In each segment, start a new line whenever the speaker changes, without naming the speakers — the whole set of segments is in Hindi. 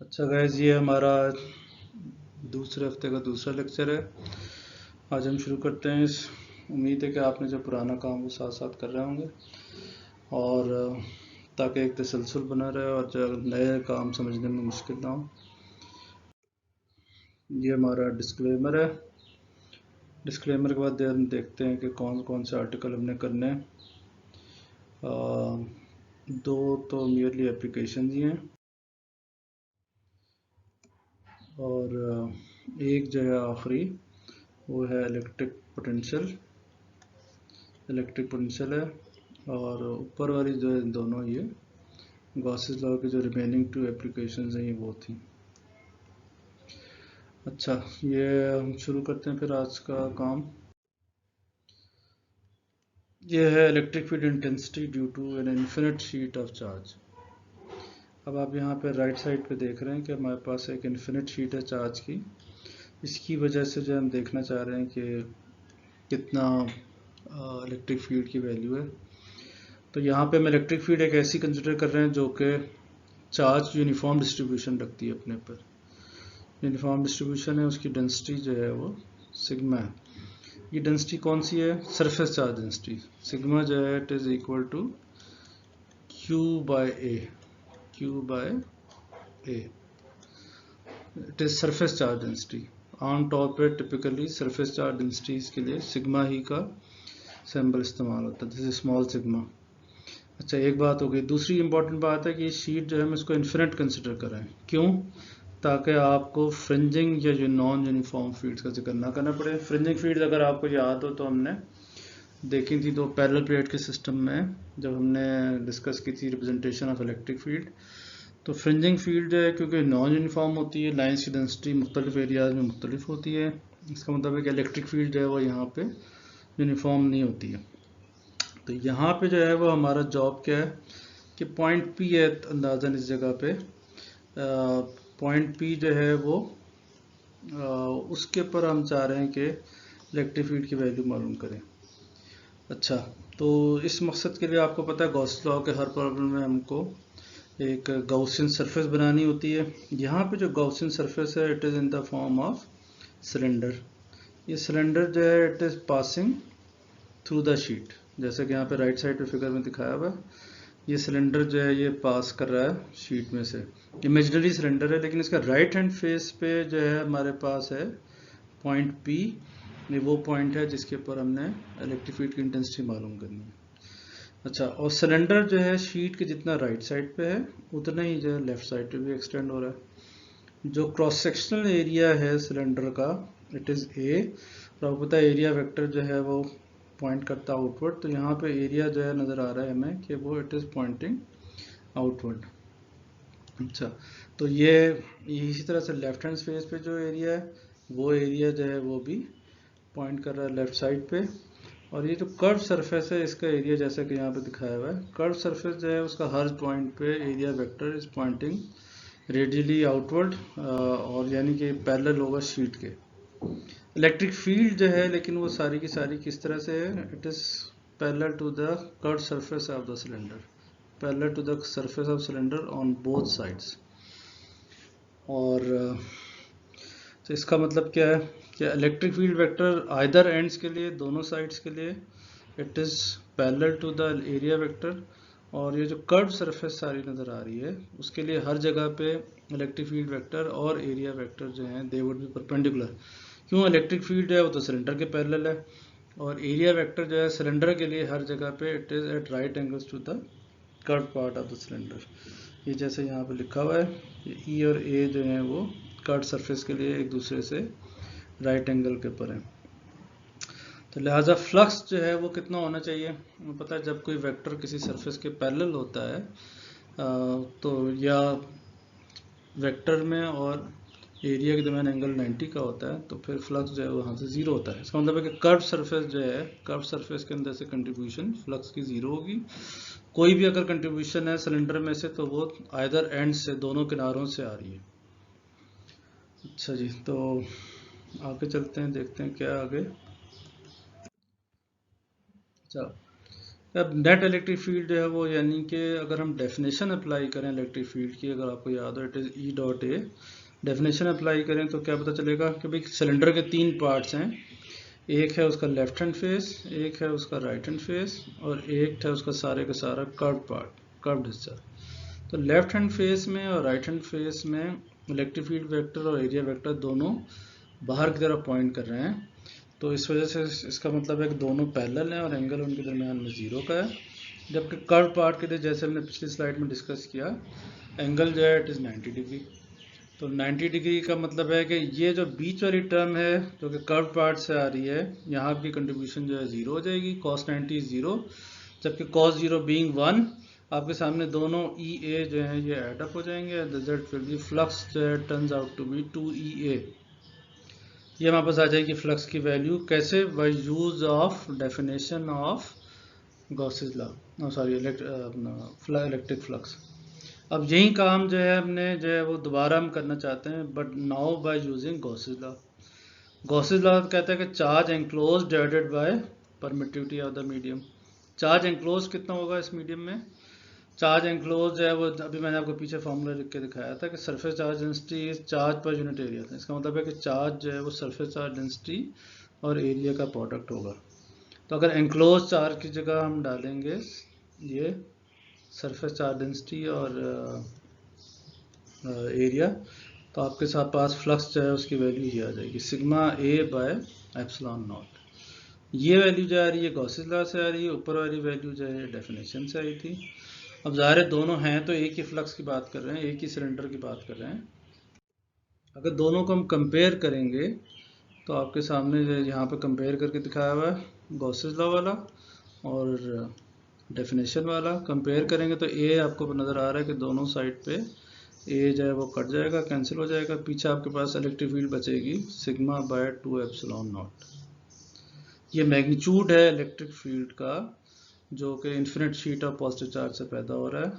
अच्छा गाइस, ये हमारा दूसरे हफ्ते का दूसरा लेक्चर है। आज हम शुरू करते हैं। इस उम्मीद है कि आपने जो पुराना काम वो साथ साथ कर रहे होंगे और ताकि एक तसलसल बना रहे और जो नए काम समझने में मुश्किल ना हो। ये हमारा डिस्क्लेमर है। डिस्क्लेमर के बाद हम देखते हैं कि कौन कौन से आर्टिकल हमने करने हैं। दो तो मियरली एप्लीकेशन ही हैं और एक जो है आखिरी वो है इलेक्ट्रिक पोटेंशियल है। और ऊपर वाली जो है दोनों ये गॉसेस लॉ की जो रिमेनिंग टू एप्लीकेशंस हैं ये वो थी। अच्छा, ये हम शुरू करते हैं फिर आज का काम। ये है electric field intensity due to an infinite sheet of charge. अब आप यहाँ पे राइट साइड पे देख रहे हैं कि हमारे पास एक इन्फिनिट शीट है चार्ज की। इसकी वजह से जो हम देखना चाह रहे हैं कि कितना इलेक्ट्रिक फील्ड की वैल्यू है। तो यहाँ पे हम इलेक्ट्रिक फील्ड एक ऐसी कंसिडर कर रहे हैं जो कि चार्ज यूनिफॉर्म डिस्ट्रीब्यूशन रखती है अपने पर। यूनिफॉर्म डिस्ट्रीब्यूशन है, उसकी डेंसिटी जो है वो सिग्मा है। ये डेंसिटी कौन सी है? Surface charge density. सिग्मा जो है it is equal to Q by A. It is surface charge density. On top पे टिपिकली सरफेस चार्ज डेंसिटीज के लिए सिग्मा ही का सिंबल इस्तेमाल होता है, जैसे स्मॉल सिग्मा। अच्छा, एक बात हो गई। दूसरी इंपॉर्टेंट बात है कि ये शीट जो है हम इसको इन्फिनिट कंसिडर कर रहे हैं। क्यों? ताकि आपको फ्रिंजिंग या जो नॉन यूनिफॉर्म फील्ड्स का जिक्र ना करना पड़े। फ्रिंजिंग फील्ड अगर आपको याद हो तो हमने देखी थी दो पैरेलल प्लेट के सिस्टम में, जब हमने डिस्कस की थी रिप्रेजेंटेशन ऑफ इलेक्ट्रिक फील्ड। तो फ्रिंजिंग फील्ड जो है क्योंकि नॉन यूनिफॉर्म होती है, लाइन्स की डेंसिटी मुख्तलिफ एरियाज में मुख्तलिफ होती है। इसका मतलब है कि इलेक्ट्रिक फील्ड जो है वो यहाँ पे यूनिफॉर्म नहीं होती है। तो यहाँ पे जो है वो हमारा जॉब क्या है कि पॉइंट पी है अंदाज़न इस जगह पे। पॉइंट पी जो है वो उसके पर हम चाह रहे हैं कि इलेक्ट्रिक फील्ड की वैल्यू मालूम करें। अच्छा, तो इस मकसद के लिए आपको पता है गॉस लॉ के हर प्रॉब्लम में हमको एक गॉसियन सरफेस बनानी होती है। यहाँ पे जो गॉसियन सरफेस है it is in the form of cylinder. ये सिलेंडर जो है it is passing through the sheet, जैसे कि यहाँ पे राइट साइड पे फिगर में दिखाया हुआ है। ये सिलेंडर जो है ये पास कर रहा है शीट में से। इमेजिनरी सिलेंडर है, लेकिन इसका राइट हैंड फेस पे जो है हमारे पास है पॉइंट पी। ये वो पॉइंट है जिसके ऊपर हमने इलेक्ट्रिक फील्ड की इंटेंसिटी मालूम करनी है। अच्छा, और सिलेंडर जो है शीट के जितना राइट साइड पे है उतना ही जो है लेफ्ट साइड पे भी एक्सटेंड हो रहा है। जो क्रॉस सेक्शनल एरिया है सिलेंडर का इट इज़ ए। और आपको पता है एरिया वेक्टर जो है वो पॉइंट करता है आउटवर्ड। तो यहाँ पे एरिया जो है नज़र आ रहा है हमें कि वो इट इज़ पॉइंटिंग आउटवर्ड। अच्छा, तो ये इसी तरह से लेफ्ट हैंड स्पेस पे जो एरिया है वो एरिया जो है वो भी पॉइंट कर रहा है लेफ्ट साइड पे। और ये जो कर्व सरफेस है इसका एरिया जैसा कि यहाँ पे दिखाया हुआ है, कर्व सरफेस जो है उसका हर पॉइंट पे area vector is pointing radially outward, और यानी कि पैरेलल होगा शीट के। इलेक्ट्रिक फील्ड जो है लेकिन वो सारी की सारी किस तरह से है? It is parallel to the curve surface of the cylinder, parallel to the surface of cylinder on both sides. और तो इसका मतलब क्या है कि electric field vector either ends के लिए, दोनों साइड्स के लिए it is parallel to the area vector. और ये जो कर्व सरफेस सारी नज़र आ रही है उसके लिए हर जगह पे इलेक्ट्रिक फील्ड वेक्टर और एरिया वेक्टर जो हैं दे वुड बी परपेंडिकुलर। क्यों? इलेक्ट्रिक फील्ड जो है वो तो सिलेंडर के पैरेलल है, और एरिया वेक्टर जो है सिलेंडर के लिए हर जगह पे it is at right angles to the curve part of the cylinder. ये जैसे यहाँ पे लिखा हुआ है, ई और ए जो है वो कर्व सरफेस के लिए एक दूसरे से राइट एंगल के ऊपर है। तो लिहाजा फ्लक्स जो है वो कितना होना चाहिए? पता है जब कोई वेक्टर किसी सरफेस के पैरेलल होता है तो या वेक्टर में और एरिया के दरमियान एंगल 90 का होता है तो फिर फ्लक्स जो है वहाँ से ज़ीरो होता है। इसका मतलब है कि कर्व सरफेस जो है, कर्व सरफेस के अंदर से कंट्रीब्यूशन फ्लक्स की ज़ीरो होगी। कोई भी अगर कंट्रीब्यूशन है सिलेंडर में से तो वो आइदर एंड से, दोनों किनारों से आ रही है। अच्छा जी, तो आगे चलते हैं, देखते हैं क्या आगे। चलो, अब नेट इलेक्ट्रिक फील्ड जो है वो यानी कि अगर हम डेफिनेशन अप्लाई करें इलेक्ट्रिक फील्ड की, अगर आपको याद हो it is E dot A, definition apply करें तो क्या पता चलेगा कि भाई सिलेंडर के 3 पार्ट्स हैं, एक है उसका लेफ्ट हैंड फेस, एक है उसका राइट हैंड फेस, और एक है उसका सारे का सारा कर्व पार्ट, कर्व्ड हिस्सा। तो लेफ्ट हैंड फेस में और राइट हैंड फेस में इलेक्ट्रिक फील्ड वेक्टर और एरिया वेक्टर दोनों बाहर की तरफ पॉइंट कर रहे हैं। तो इस वजह से इसका मतलब है कि दोनों पैरेलल हैं और एंगल उनके दरमियान में 0 का है। जबकि कर्व पार्ट के लिए जैसे हमने पिछली स्लाइड में डिस्कस किया, एंगल जो है इट इज़ 90 डिग्री। तो 90 डिग्री का मतलब है कि ये जो बीच वाली टर्म है जो कि कर्व पार्ट से आ रही है, यहाँ की कंट्रीब्यूशन जो है 0 हो जाएगी, cos 90 0, जबकि cos 0 बीइंग 1, आपके सामने दोनों ई ए जो है ये एड अप हो जाएंगे। रिजल्ट विल बी फ्लक्स जो है turns out to be 2EA। ये हमारे पास आ जाएगी फ्लक्स की वैल्यू कैसे, by use of definition of Gauss's law, sorry electric flux. अब यही काम जो है हमने जो है वो दोबारा हम करना चाहते हैं, but now by using Gauss's law. Gauss's law कहता है कि charge enclose divided by permittivity of the medium. Charge enclose कितना होगा इस मीडियम में, चार्ज एंक्लोज जो है वो अभी मैंने आपको पीछे फॉर्मूला लिख के दिखाया था कि surface charge density is charge per unit area. इसका मतलब है कि चार्ज जो है वो सरफेस चार्ज डेंसिटी और एरिया का प्रोडक्ट होगा। तो अगर एंक्लोज चार्ज की जगह हम डालेंगे ये सरफेस चार्ज डेंसिटी और एरिया, तो आपके साथ पास फ्लक्स जो है उसकी वैल्यू ये आ जाएगी sigma A by epsilon not. ये वैल्यू जो आ रही है गॉसेस लॉ से आ रही है, ऊपर वाली वैल्यू जो है डेफिनेशन से आई थी। अब ज़ाहिर है दोनों हैं तो एक ही फ्लक्स की बात कर रहे हैं, एक ही सिलेंडर की बात कर रहे हैं। अगर दोनों को हम कंपेयर करेंगे तो आपके सामने यहाँ पे कंपेयर करके दिखाया हुआ है गॉसेस लॉ वाला और डेफिनेशन वाला। कंपेयर करेंगे तो ए आपको नज़र आ रहा है कि दोनों साइड पे ए जो है वो कट जाएगा, कैंसिल हो जाएगा। पीछे आपके पास इलेक्ट्रिक फील्ड बचेगी सिग्मा बाय 2 एप्सिलॉन नॉट। ये मैग्नीट्यूड है इलेक्ट्रिक फील्ड का जो कि infinite sheet of positive charge से पैदा हो रहा है।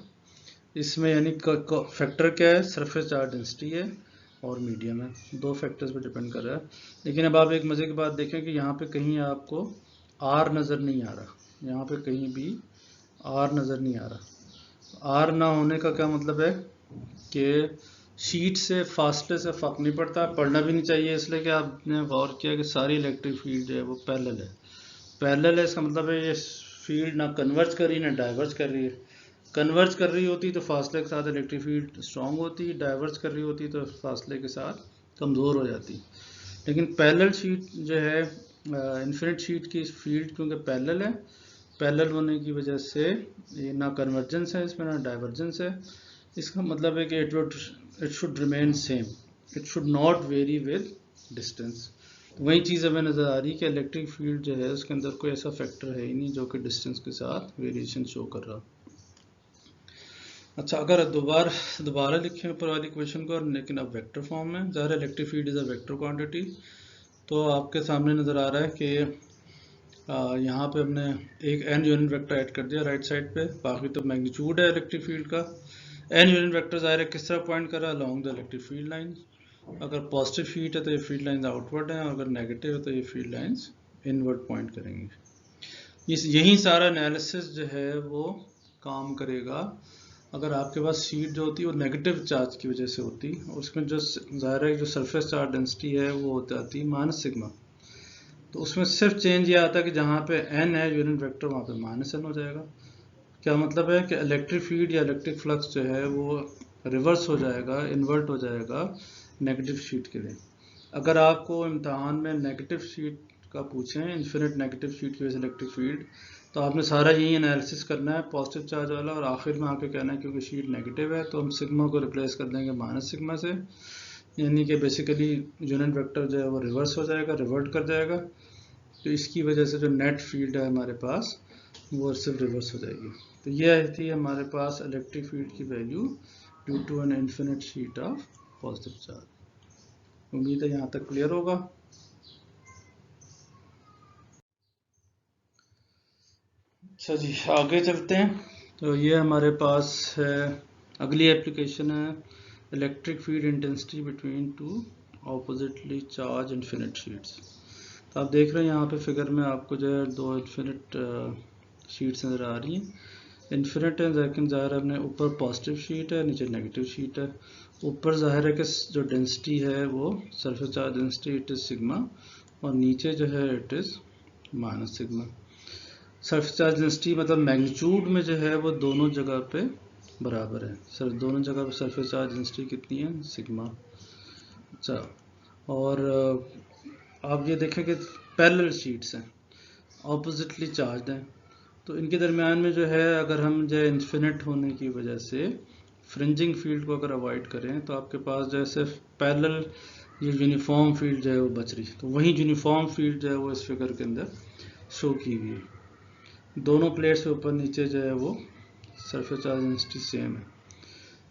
इसमें यानी फैक्टर क्या है, सरफेस चार्ज डेंसिटी है और मीडियम है, दो फैक्टर्स पे डिपेंड कर रहा है। लेकिन अब आप एक मज़े की बात देखें कि यहाँ पे कहीं आपको आर नज़र नहीं आ रहा, यहाँ पे कहीं भी आर नज़र नहीं आ रहा। आर ना होने का क्या मतलब है कि शीट से फासले से फ़र्क नहीं पड़ता, पढ़ना भी नहीं चाहिए, इसलिए कि आपने गौर किया कि सारी इलेक्ट्रिक फील्ड जो है वो पैरेलल है। पैरेलल है इसका मतलब है ये फील्ड ना कन्वर्ज कर रही ना डाइवर्ज कर रही है। कन्वर्ज कर रही होती तो फासले के साथ इलेक्ट्रिक फील्ड स्ट्रांग होती, डाइवर्ज कर रही होती तो फासले के साथ कमज़ोर हो जाती। लेकिन पैरेलल शीट जो है इन्फिनिट शीट की फील्ड क्योंकि पैरेलल है, पैरेलल होने की वजह से ये ना कन्वर्जेंस है इसमें ना डाइवर्जेंस है। इसका मतलब है कि it should remain same, it should not very with distance. वही चीज़ हमें नज़र आ रही है कि इलेक्ट्रिक फील्ड जो है उसके अंदर कोई ऐसा फैक्टर है ही नहीं जो कि डिस्टेंस के साथ वेरिएशन शो कर रहा। अच्छा, अगर दोबारा लिखें ऊपर वाली क्वेश्चन को, लेकिन अब वेक्टर फॉर्म में, ज़ाहिर electric field is a vector quantity, तो आपके सामने नज़र आ रहा है कि यहाँ पे हमने एक n यूनिट वेक्टर ऐड कर दिया राइट साइड पे, बाकी तो मैग्नीट्यूड है इलेक्ट्रिक फील्ड का। n यूनिट वेक्टर ज़ाहिर है किस तरह पॉइंट कर रहा है, along the electric field line. अगर पॉजिटिव फील्ड है तो ये फील्ड लाइंस आउटवर्ड हैं, और अगर नेगेटिव है तो ये फील्ड लाइंस इनवर्ड पॉइंट करेंगे। यही सारा एनालिसिस जो है वो काम करेगा अगर आपके पास शीट जो होती है वो नेगेटिव चार्ज की वजह से होती, और उसमें जो ज़ाहिर है जो सरफेस चार्ज डेंसिटी है वो हो जाती माइनस सिग्मा। तो उसमें सिर्फ चेंज ये आता है कि जहाँ पे n है यूनिट वेक्टर वहाँ पे माइनस n हो जाएगा। क्या मतलब है कि इलेक्ट्रिक फील्ड या इलेक्ट्रिक फ्लक्स जो है वो रिवर्स हो जाएगा, इन्वर्ट हो जाएगा नेगेटिव शीट के लिए। अगर आपको इम्तहान में नेगेटिव शीट का पूछें, इन्फिनिट नेगेटिव शीट की वजह से इलेक्ट्रिक फील्ड, तो आपने सारा यही एनालिसिस करना है पॉजिटिव चार्ज वाला, और आखिर में आके कहना है क्योंकि शीट नेगेटिव है तो हम सिग्मा को रिप्लेस कर देंगे माइनस सिग्मा से, यानी कि बेसिकली यूनिट वेक्टर जो है वो रिवर्स हो जाएगा, रिवर्ट कर जाएगा। तो इसकी वजह से जो नेट फील्ड है हमारे पास वो सिर्फ रिवर्स हो जाएगी। तो यह थी हमारे पास इलेक्ट्रिक फील्ड की value due to an infinite sheet of positive charge. उम्मीद है यहाँ तक क्लियर होगा। अच्छा जी, आगे चलते हैं। तो ये हमारे पास है अगली एप्लीकेशन है electric field intensity between two oppositely charge infinite sheets. तो आप देख रहे हैं यहाँ पे फिगर में आपको जो है दो इन्फिनिट शीट्स नज़र आ रही हैं, इन्फिनिट है, लेकिन ज़ाहिर है अपने ऊपर पॉजिटिव शीट है, नीचे नेगेटिव शीट है। ऊपर ज़ाहिर है कि जो डेंसिटी है वो surface charge density it is sigma, और नीचे जो है it is minus sigma. Surface charge density मतलब मैग्नीट्यूड में जो है वो दोनों जगह पे बराबर है, सर दोनों जगह पे सरफेस चार्ज डेंसिटी कितनी है, सिग्मा। अच्छा, और आप ये देखें कि पैरेलल शीट्स हैं, ऑपोजिटली चार्ज हैं, तो इनके दरमियान में जो है अगर हम जो इन्फिनिट होने की वजह से फ्रिंजिंग फील्ड को अगर अवॉइड करें तो आपके पास जो है सिर्फ पैरेलल ये यूनिफॉर्म फील्ड जो है वो बच रही, तो वही यूनिफॉर्म फील्ड जो है वो इस फिगर के अंदर शो की हुई है। दोनों प्लेट्स के ऊपर नीचे जो है वो सरफेस चार्ज डेंसिटी सेम है।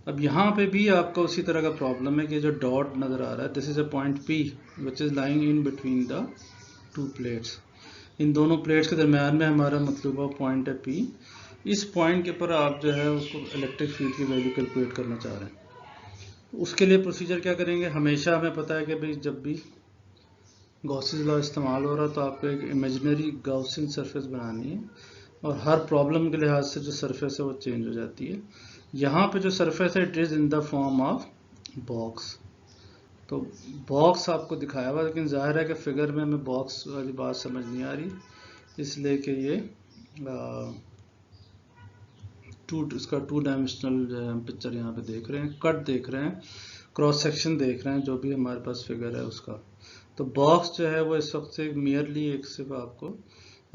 अब यहाँ पे भी आपका उसी तरह का प्रॉब्लम है कि जो डॉट नज़र आ रहा है, this is a point P which is lying in between the two plates. इन दोनों प्लेट्स के दरमियान में हमारा मतलूबा पॉइंट है P। इस पॉइंट के ऊपर आप जो है उसको इलेक्ट्रिक फील्ड की वैल्यू कैलकुलेट करना चाह रहे हैं। उसके लिए प्रोसीजर क्या करेंगे, हमेशा हमें पता है कि भाई जब भी गॉसेस लॉ इस्तेमाल हो रहा है तो आपको एक इमेजिनरी गॉसियन सरफेस बनानी है, और हर प्रॉब्लम के लिहाज से जो सरफेस है वो चेंज हो जाती है। यहाँ पे जो सरफेस है it is in the form of box, तो बॉक्स आपको दिखाया हुआ, लेकिन जाहिर है कि फिगर में हमें बॉक्स वाली बात समझ नहीं आ रही, इसलिए कि ये इसका 2 डायमेंशनल पिक्चर यहाँ पे देख रहे हैं, कट देख रहे हैं, क्रॉस सेक्शन देख रहे हैं, जो भी हमारे पास फिगर है उसका। तो बॉक्स जो है वो इस वक्त से मियरली एक सिर्फ आपको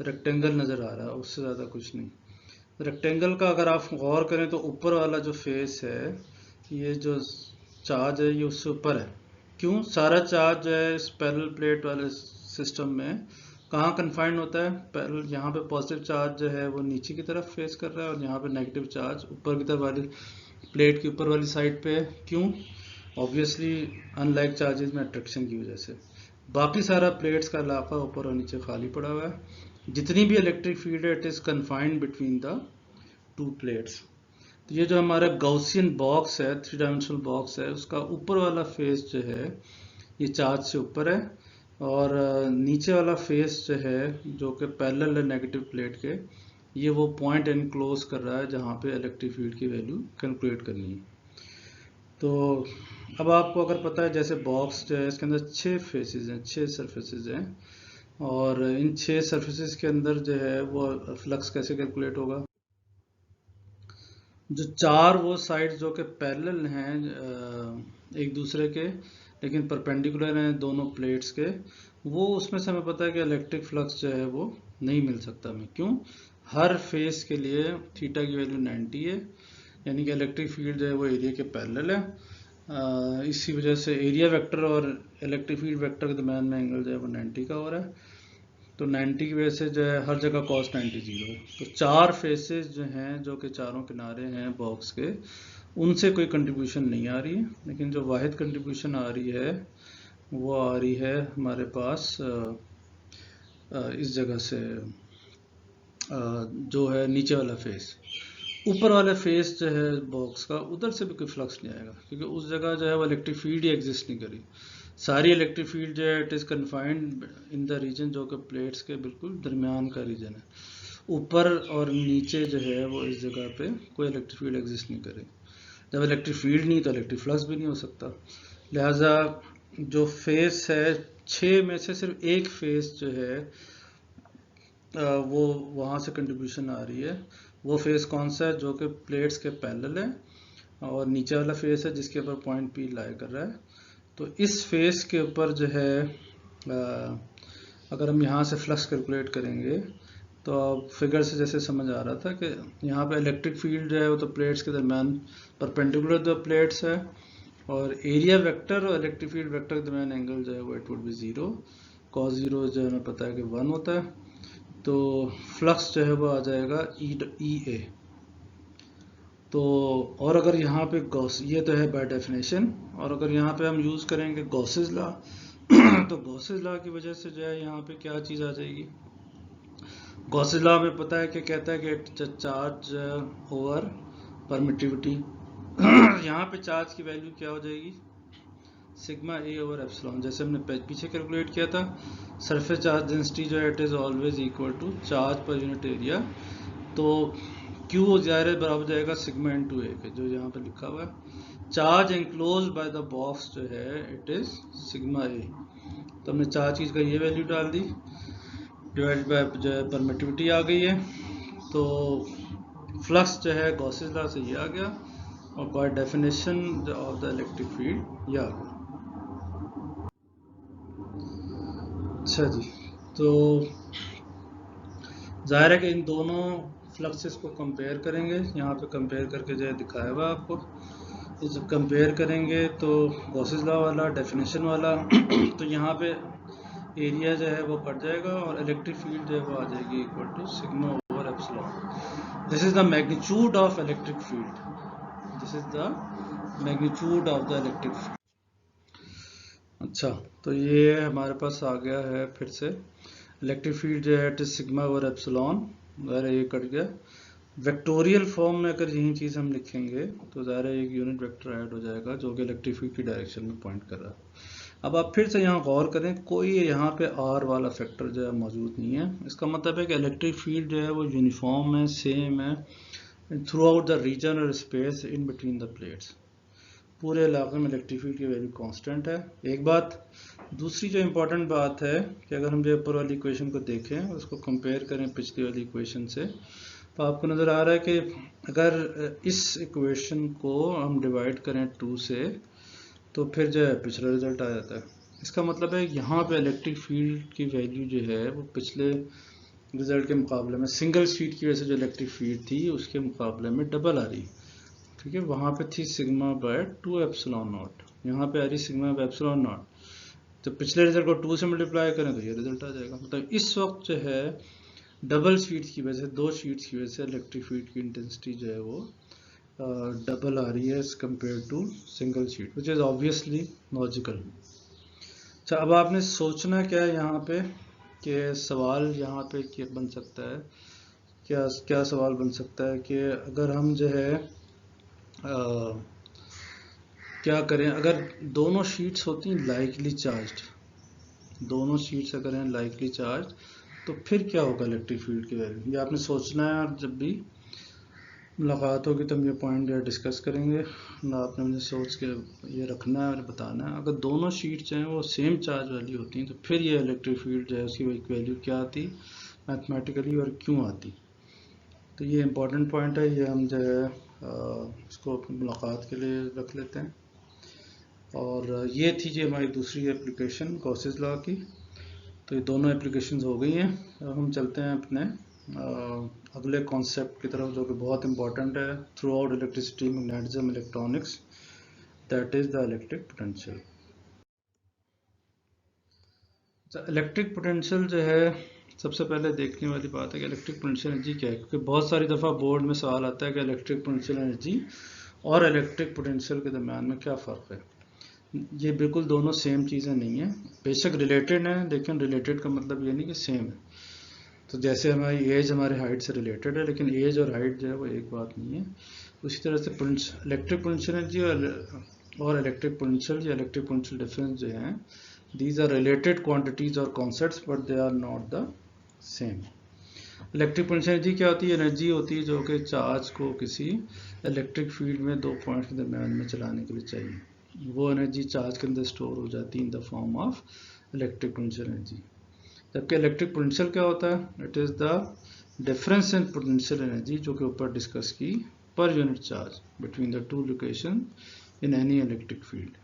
रेक्टेंगल नज़र आ रहा है, उससे ज़्यादा कुछ नहीं। रेक्टेंगल का अगर आप गौर करें तो ऊपर वाला जो फेस है, ये जो चार्ज है ये उससे ऊपर है। क्यों? सारा चार्ज जो है इस पैरेलल प्लेट वाले सिस्टम में कहाँ कन्फाइंड होता है, पैरेलल। यहाँ पे पॉजिटिव चार्ज जो है वो नीचे की तरफ फेस कर रहा है, और यहाँ पे नेगेटिव चार्ज ऊपर की तरफ वाली प्लेट की ऊपर वाली साइड पे है। क्यों? ऑब्वियसली अनलाइक चार्जेस में अट्रैक्शन की वजह से। बाकी सारा प्लेट्स का इलाका ऊपर और नीचे खाली पड़ा हुआ है। जितनी भी इलेक्ट्रिक फील्ड है it is confined between the two plates. तो ये जो हमारा गॉसियन बॉक्स है, 3 डायमेंशनल बॉक्स है, उसका ऊपर वाला फेस जो है ये चार्ज से ऊपर है, और नीचे वाला फेस जो है जो कि पैरेलल है नेगेटिव प्लेट के, ये वो पॉइंट एनक्लोज कर रहा है जहाँ पे इलेक्ट्रिक फील्ड की वैल्यू कैलकुलेट करनी है। तो अब आपको अगर पता है जैसे बॉक्स जो है इसके अंदर 6 फेसेस हैं, 6 सरफेसेस हैं, और इन 6 सरफेसेस के अंदर जो है वो फ्लक्स कैसे कैलकुलेट होगा। जो 4 वो साइड्स जो कि पैरेलल हैं एक दूसरे के, लेकिन परपेंडिकुलर हैं दोनों प्लेट्स के, वो उसमें से हमें पता है कि इलेक्ट्रिक फ्लक्स जो है वो नहीं मिल सकता हमें। क्यों? हर फेस के लिए थीटा की वैल्यू 90 है, यानी कि इलेक्ट्रिक फील्ड जो है वो एरिया के पैरेलल है। इसी वजह से एरिया वेक्टर और इलेक्ट्रिक फील्ड वेक्टर के दरम्यान में एंगल जो है वो 90 का हो रहा है। तो 90 की वजह से जो है हर जगह cos 90 जीरो है। तो 4 फेसेस जो हैं जो कि चारों किनारे हैं बॉक्स के, उनसे कोई कंट्रीब्यूशन नहीं आ रही है, लेकिन जो वाहिद कंट्रीब्यूशन आ रही है वो आ रही है हमारे पास इस जगह से, जो है नीचे वाला फेस। ऊपर वाला फेस जो है बॉक्स का, उधर से भी कोई फ्लक्स नहीं आएगा, क्योंकि उस जगह जो है वो इलेक्ट्रिक फील्ड ही एग्जिस्ट नहीं करी। सारी इलेक्ट्रिक फील्ड जो है it is confined in the region जो कि प्लेट्स के बिल्कुल दरमियान का रीजन है। ऊपर और नीचे जो है वो इस जगह पे कोई इलेक्ट्रिक फील्ड एग्जिस्ट नहीं करे। जब इलेक्ट्रिक फील्ड नहीं तो इलेक्ट्रिक फ्लक्स भी नहीं हो सकता। लिहाजा जो फेस है 6 में से सिर्फ एक फेस जो है वो वहाँ से कंट्रीब्यूशन आ रही है। वो फेस कौन सा है? जो कि प्लेट्स के पैरेलल है, और नीचे वाला फेस है जिसके ऊपर पॉइंट P लाई कर रहा है। तो इस फेस के ऊपर जो है अगर हम यहाँ से फ्लक्स कैलकुलेट करेंगे तो फिगर से जैसे समझ आ रहा था कि यहाँ पे इलेक्ट्रिक फील्ड जो है वो तो प्लेट्स के दरमियान परपेंडिकुलर दो प्लेट्स है, और एरिया वेक्टर और इलेक्ट्रिक फील्ड वेक्टर के दरमियान एंगल जो है वो इट वुड बी 0, cos 0 जो हमें पता है कि 1 होता है। तो फ्लक्स जो है वो आ जाएगा E A। तो और अगर यहाँ पे गॉस, ये तो है बाय डेफिनेशन, और अगर यहाँ पे हम यूज़ करेंगे गॉसेस लॉ तो गॉसेस लॉ की वजह से जो है यहाँ पे क्या चीज़ आ जाएगी। गॉसेस लॉ में पता है कि कहता है कि चार्ज ओवर परमिटिविटी यहाँ पे चार्ज की वैल्यू क्या हो जाएगी, सिग्मा A ओवर एप्सिलॉन। जैसे हमने पीछे कैलकुलेट किया था, सरफेस चार्ज डेंसिटी जो है it is always equal to charge per unit area तो Q ज़ाहिर है बराबर जाएगा सिग्मा इंटू ए के, जो यहाँ पे लिखा हुआ है। Charge enclose by the box जो है इट इज सिग्मा ए। तो हमने चार्ज चीज़ का ये वैल्यू डाल दी, डिवाइड बाय जो है परमिटिविटी आ गई है। तो फ्लक्स जो है गॉसेस लॉ से ये आ गया, और by definition of the electric field ये आ गया। अच्छा जी, तो जाहिर है कि इन दोनों फ्लक्सेस को कंपेयर करेंगे, यहाँ पे कंपेयर करके जो है दिखाया हुआ आपको। ये जब कंपेयर करेंगे तो गॉसेस लॉ वाला, डेफिनेशन वाला तो यहाँ पे एरिया जो है वो कट जाएगा और इलेक्ट्रिक फील्ड जो है वो आ जाएगी equal to sigma over epsilon. This is the magnitude of electric field, this is the magnitude of the electric field. अच्छा, तो ये हमारे पास आ गया है फिर से इलेक्ट्रिक फील्ड जो है it is sigma over epsilon. ज़ाहिर है ये कट गया। वेक्टोरियल फॉर्म में अगर यही चीज़ हम लिखेंगे तो ज़ाहिर है एक यूनिट वेक्टर ऐड हो जाएगा जो कि इलेक्ट्रिक फील्ड की डायरेक्शन में पॉइंट कर रहा है। अब आप फिर से यहाँ गौर करें, कोई यहाँ पे आर वाला फैक्टर जो है मौजूद नहीं है। इसका मतलब है कि इलेक्ट्रिक फील्ड जो है वो यूनिफॉर्म है, सेम है थ्रू आउट द रीजन और space in between the plates. पूरे इलाके में इलेक्ट्रिक फील्ड की वैल्यू कांस्टेंट है, एक बात। दूसरी जो इम्पोर्टेंट बात है कि अगर हम जो ऊपर वाली इक्वेशन को देखें और उसको कंपेयर करें पिछली वाली इक्वेशन से, तो आपको नज़र आ रहा है कि अगर इस इक्वेशन को हम डिवाइड करें 2 से तो फिर जो है पिछला रिजल्ट आ जाता है। इसका मतलब है यहाँ पे इलेक्ट्रिक फील्ड की वैल्यू जो है वो पिछले रिजल्ट के मुकाबले में, सिंगल शीट की वजह से जो इलेक्ट्रिक फील्ड थी उसके मुकाबले में डबल आ रही। ठीक है, वहाँ पे थी सिग्मा बाय 2 एप्सिलॉन नॉट, यहाँ पे आ रही सिग्मा बाय एप्सिलॉन नॉट। तो पिछले रिजल्ट को 2 से मल्टीप्लाई करें तो ये रिजल्ट आ जाएगा। मतलब इस वक्त जो है डबल शीट्स की वजह से, 2 शीट्स की वजह से इलेक्ट्रिक फील्ड की इंटेंसिटी जो है वो डबल आ रही है as compare to single sheet, which is obviously logical. अच्छा, अब आपने सोचना क्या है यहाँ पे कि सवाल यहाँ पे क्या बन सकता है, क्या सवाल बन सकता है कि अगर हम जो है क्या करें अगर दोनों शीट्स होती हैं लाइकली चार्ज्ड, दोनों शीट्स अगर हैं लाइकली चार्ज, तो फिर क्या होगा इलेक्ट्रिक फील्ड की वैल्यू, ये आपने सोचना है। और जब भी मुलाकात होगी तो हम ये पॉइंट डिस्कस करेंगे, ना आपने मुझे सोच के ये रखना है और बताना है। अगर दोनों शीट्स हैं वो सेम चार्ज वाली होती हैं तो फिर ये इलेक्ट्रिक फील्ड जो है उसकी एक वैल्यू क्या आती मैथमेटिकली और क्यों आती। तो ये इंपॉर्टेंट पॉइंट है, ये हम जो है इसको अपनी मुलाकात के लिए रख लेते हैं। और ये थी जी हमारी दूसरी एप्लीकेशन गॉसेस लॉ की। तो ये दोनों एप्लीकेशंस हो गई हैं। अब हम चलते हैं अपने अगले कॉन्सेप्ट की तरफ जो कि बहुत इंपॉर्टेंट है through out electricity, magnetism, electronics, that is the electric potential. Electric potential जो है सबसे पहले देखने वाली बात है कि इलेक्ट्रिक पोटेंशियल एनर्जी क्या है, क्योंकि बहुत सारी दफ़ा बोर्ड में सवाल आता है कि इलेक्ट्रिक पोटेंशियल एनर्जी और इलेक्ट्रिक पोटेंशियल के दरम्यान में क्या फ़र्क है। ये बिल्कुल दोनों सेम चीज़ें नहीं है, बेशक रिलेटेड हैं, लेकिन रिलेटेड का मतलब ये नहीं कि सेम है। तो जैसे हमारी एज हमारे हाइट से रिलेटेड है, लेकिन एज और हाइट जो है वो एक बात नहीं है। उसी तरह से इलेक्ट्रिक पोटेंशियल एनर्जी और इलेक्ट्रिक पोटेंशियल या इलेक्ट्रिक पोटेंशियल डिफरेंस जो हैं, these are related quantities or concepts but they are not the same। Electric potential energy क्या होती है? एनर्जी होती है जो कि चार्ज को किसी इलेक्ट्रिक फील्ड में 2 पॉइंट्स के दरम्यान में चलाने के लिए चाहिए। वो एनर्जी चार्ज के अंदर स्टोर हो जाती है in the form of electric potential energy. जबकि इलेक्ट्रिक पोटेंशियल क्या होता है? It is the difference in potential energy जो कि ऊपर डिस्कस की पर unit charge between the 2 location in any electric field.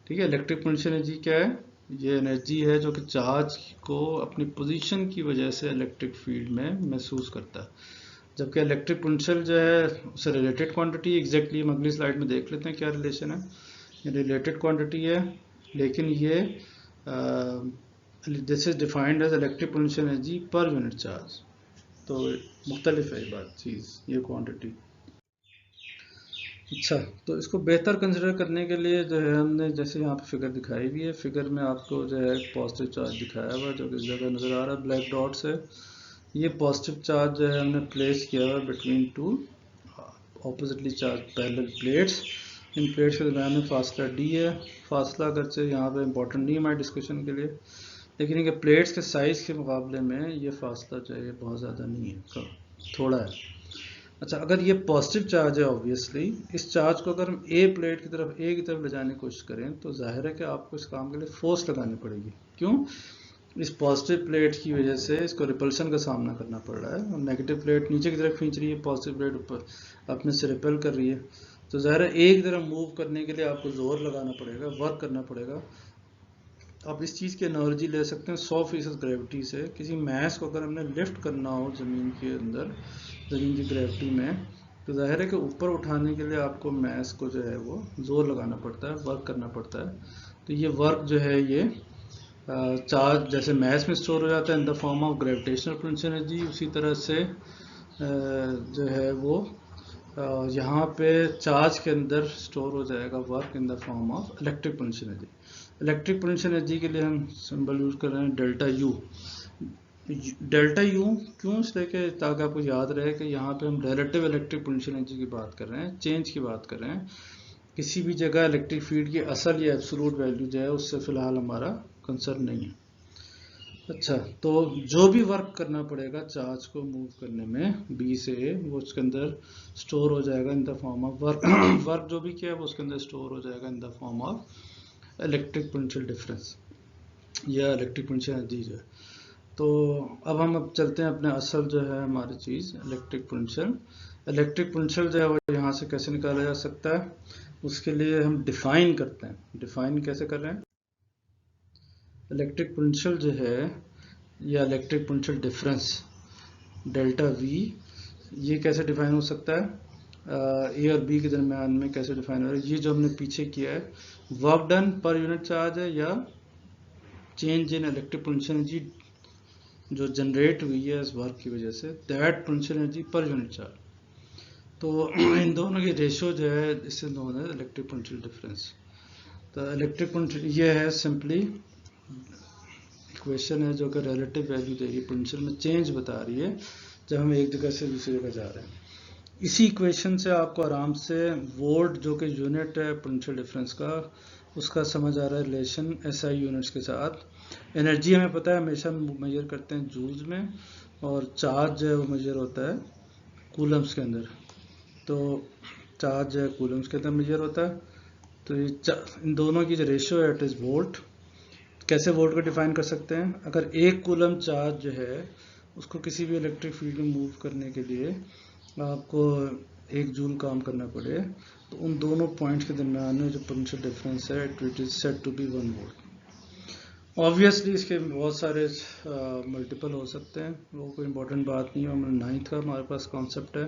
ठीक है, इलेक्ट्रिक पोटेंशियल एनर्जी क्या है? ये एनर्जी है जो कि चार्ज को अपनी पोजीशन की वजह से इलेक्ट्रिक फील्ड में महसूस करता है। जबकि इलेक्ट्रिक पोटेंशियल जो है उससे रिलेटेड क्वांटिटी, एग्जैक्टली हम अगली स्लाइड में देख लेते हैं क्या रिलेशन है। ये रिलेटेड क्वांटिटी है, लेकिन ये this is defined as electric potential energy per unit charge. तो मुख्तलिफ है ये बात चीज़, ये क्वांटिटी। अच्छा, तो इसको बेहतर कंसिडर करने के लिए जो है हमने जैसे यहाँ पे फिगर दिखाई हुई है, फिगर में आपको जो है पॉजिटिव चार्ज दिखाया हुआ है जो कि इस जगह नज़र आ रहा है ब्लैक डॉट से। ये पॉजिटिव चार्ज जो है हमने प्लेस किया हुआ between 2 oppositely charged parallel plates. इन प्लेट्स के दरम्यान में फासला d है। फासला अगरचे यहाँ पे इंपॉर्टेंट नहीं है हमारे डिस्कशन के लिए, लेकिन इनके प्लेट्स के साइज़ के मुकाबले में ये फासला जो है बहुत ज़्यादा नहीं है, थोड़ा है। अच्छा, अगर ये पॉजिटिव चार्ज है, ऑब्वियसली इस चार्ज को अगर हम ए प्लेट की तरफ, ए की तरफ ले जाने की कोशिश करें तो जाहिर है कि आपको इस काम के लिए फोर्स लगानी पड़ेगी। क्यों? इस पॉजिटिव प्लेट की वजह से इसको रिपल्शन का सामना करना पड़ रहा है और नेगेटिव प्लेट नीचे की तरफ खींच रही है, पॉजिटिव प्लेट ऊपर अपने से रिपेल कर रही है। तो ज़ाहिर है एक तरफ मूव करने के लिए आपको जोर लगाना पड़ेगा, वर्क करना पड़ेगा। आप इस चीज़ की एनर्जी ले सकते हैं 100% ग्रेविटी से। किसी मैस को अगर हमने लिफ्ट करना हो ज़मीन के अंदर, ज़मीन की ग्रेविटी में, तो जाहिर है कि ऊपर उठाने के लिए आपको मैस को जो है वो जोर लगाना पड़ता है, वर्क करना पड़ता है। तो ये वर्क जो है ये चार्ज जैसे मैस में स्टोर हो जाता है in the form of gravitational potential energy, उसी तरह से जो है वो यहाँ पे चार्ज के अंदर स्टोर हो जाएगा work in the form of electric potential energy. Electric potential energy के लिए हम सिंबल यूज कर रहे हैं डेल्टा यू। डेल्टा यू क्यों? इसलिए कि ताकि आपको याद रहे कि यहाँ पे हम रिलेटिव इलेक्ट्रिक पोटेंशियल एनर्जी की बात कर रहे हैं, चेंज की बात कर रहे हैं। किसी भी जगह इलेक्ट्रिक फील्ड की असल या एब्सोल्यूट वैल्यू जो है उससे फिलहाल हमारा कंसर्न नहीं है। अच्छा, तो जो भी वर्क करना पड़ेगा चार्ज को मूव करने में बी से ए, वो उसके अंदर स्टोर हो जाएगा in the form of work. Work जो भी किया है वो उसके अंदर स्टोर हो जाएगा in the form of electric potential difference या इलेक्ट्रिक पोटेंशियल एनर्जी जो है। तो अब चलते हैं अपने असल जो है हमारी चीज़ इलेक्ट्रिक पोटेंशियल। इलेक्ट्रिक पोटेंशियल जो है वो यहाँ से कैसे निकाला जा सकता है, उसके लिए हम डिफाइन करते हैं। डिफाइन कैसे कर रहे हैं? इलेक्ट्रिक पोटेंशियल जो है या electric potential difference delta we, ये कैसे डिफाइन हो सकता है? ए और बी के दरमियान में कैसे डिफाइन हो रहा है? ये जो हमने पीछे किया है, वर्क डन पर यूनिट चार्ज है या change in electric potential energy जो जनरेट हुई है इस वर्क की वजह से, that potential energy per unit charge. तो इन दोनों की रेशियो जो है इससे नोन है इलेक्ट्रिक पोटेंशियल डिफरेंस। तो इलेक्ट्रिक पोटेंशियल ये है सिंपली इक्वेशन है जो कि रिलेटिव वैल्यू दे रही है, पोटेंशियल में चेंज बता रही है जब हम एक जगह से दूसरी जगह जा रहे हैं। इसी इक्वेशन से आपको आराम से वोल्ट जो कि यूनिट है पोटेंशियल डिफरेंस का, उसका समझ आ रहा है रिलेशन एसआई यूनिट्स के साथ। एनर्जी हमें पता है हमेशा मेजर करते हैं जूल्स में, और चार्ज जो है वो मेजर होता है कूलम्स के अंदर। तो चार्ज जो है कूलम्स के अंदर मेजर होता है। तो ये इन दोनों की जो रेशियो है इट इज़ वोल्ट। कैसे वोल्ट को डिफाइन कर सकते हैं? अगर एक कूलम चार्ज जो है उसको किसी भी इलेक्ट्रिक फील्ड में मूव करने के लिए आपको 1 जूल काम करना पड़े, तो उन दोनों पॉइंट्स के दरमियान में जो पोटेंशियल डिफरेंस है it is said to be 1 volt. Obviously इसके बहुत सारे मल्टीपल हो सकते हैं, वो कोई इंपॉर्टेंट बात नहीं है। हमारे 9th का हमारे पास कॉन्सेप्ट है।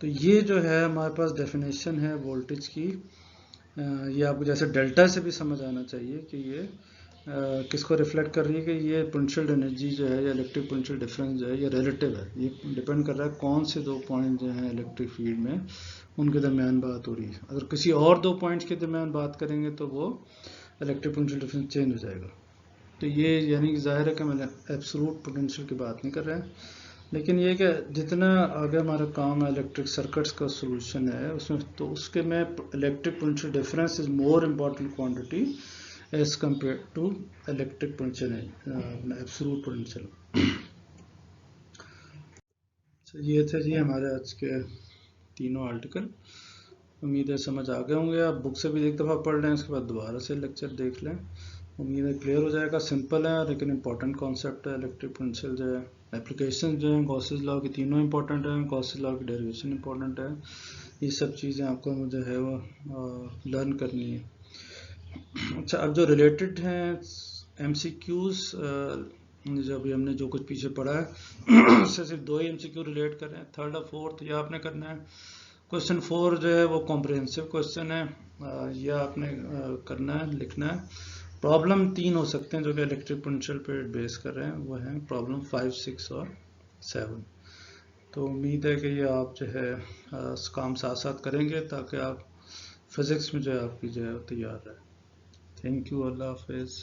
तो ये जो है हमारे पास डेफिनेशन है वोल्टेज की। ये आपको जैसे डेल्टा से भी समझ आना चाहिए कि ये किसको रिफ्लेक्ट कर रही है, कि ये पोटेंशियल एनर्जी जो है या इलेक्ट्रिक पोटेंशियल डिफरेंस जो है ये रिलेटिव है। ये डिपेंड कर रहा है कौन से 2 पॉइंट जो हैं इलेक्ट्रिक फील्ड में उनके दरमियान बात हो रही है। अगर किसी और 2 पॉइंट्स के दरमियान बात करेंगे तो वो इलेक्ट्रिक पोटेंशियल डिफरेंस चेंज हो जाएगा। तो ये यानी कि जाहिर है कि हम एब्सोल्यूट पोटेंशियल की बात नहीं कर रहे हैं, लेकिन ये कि जितना आगे हमारा काम है इलेक्ट्रिक सर्किट्स का सोल्यूशन है उसमें, तो उसके में electric potential difference is more important quantity as compare to electric potential absolute potential. ये थे जी हमारे आज के तीनों आर्टिकल। उम्मीद है समझ आ गए होंगे। आप बुक से भी एक दफ़ा पढ़ लें, उसके बाद दोबारा से लेक्चर देख लें, उम्मीद है क्लियर हो जाएगा। सिंपल है लेकिन इंपॉर्टेंट कॉन्सेप्ट है। इलेक्ट्रिक पोटेंशियल जो है, एप्लीकेशन जो है गॉसेस लॉ की तीनों इंपॉर्टेंट है, गॉसेस लॉ की डेरिवेशन इंपॉर्टेंट है। ये सब चीज़ें आपको जो है वो लर्न करनी है। अच्छा, अब जो रिलेटेड हैं MCQs, जो अभी हमने जो कुछ पीछे पढ़ा है उससे सिर्फ 2 ही MCQ रिलेट कर रहे हैं, 3rd और 4th ये आपने करना है। क्वेश्चन 4 जो है वो कॉम्प्रिहेंसिव क्वेश्चन है, यह आपने करना है, लिखना है। प्रॉब्लम 3 हो सकते हैं जो कि इलेक्ट्रिक पोटेंशियल पे बेस कर रहे हैं, वो हैं प्रॉब्लम 5, 6 और 7। तो उम्मीद है कि ये आप जो है काम साथ साथ करेंगे ताकि आप फिज़िक्स में जो है आपकी जो है तैयार रहे। थैंक यू, अल्लाह हाफिज़।